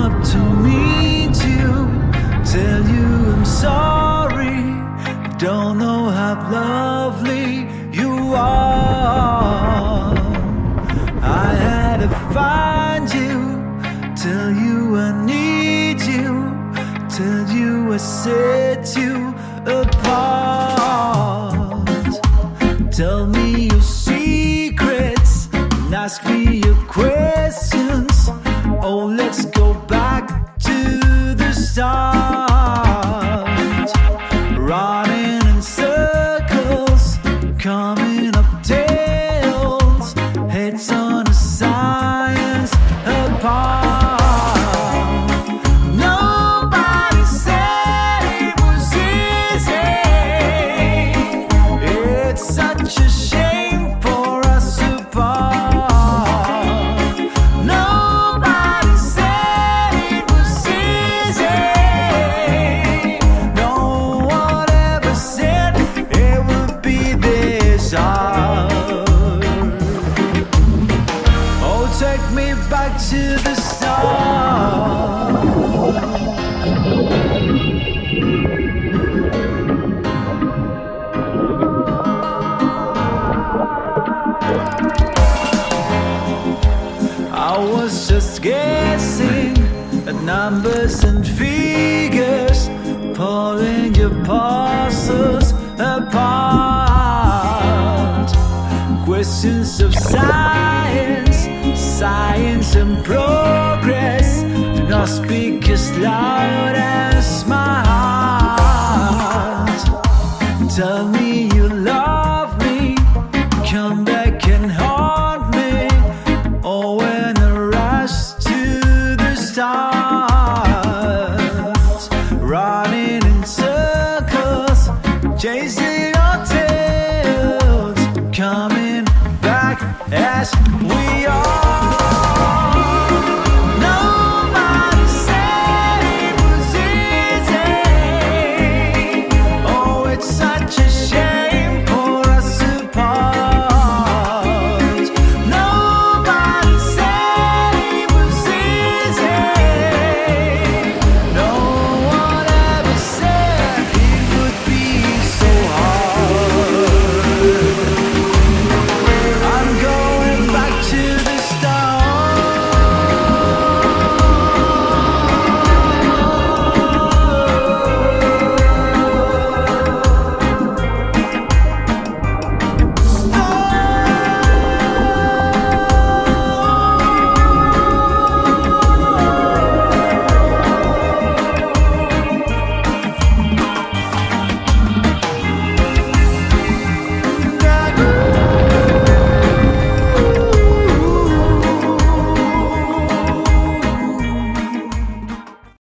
up to meet you, tell you I'm sorry. Don't know how lovely you are. I had to find you, tell you I need you, tell you I set you apart. Tell me your secrets and ask me your questions. Oh, let's go back to the start. Running in circles, coming up tails, heads on a science apart. Nobody said it was easy. It's such a shame for us apart. Nobody said it was easy. No one ever said it would be this hard. Oh, take me back to the start. I was just guessing at numbers and figures, pulling your parcels apart. Questions of science, science and progress do not speak as loud as my heart. Tell me you love me, come back and haunt me. Oh, when I rush to the start.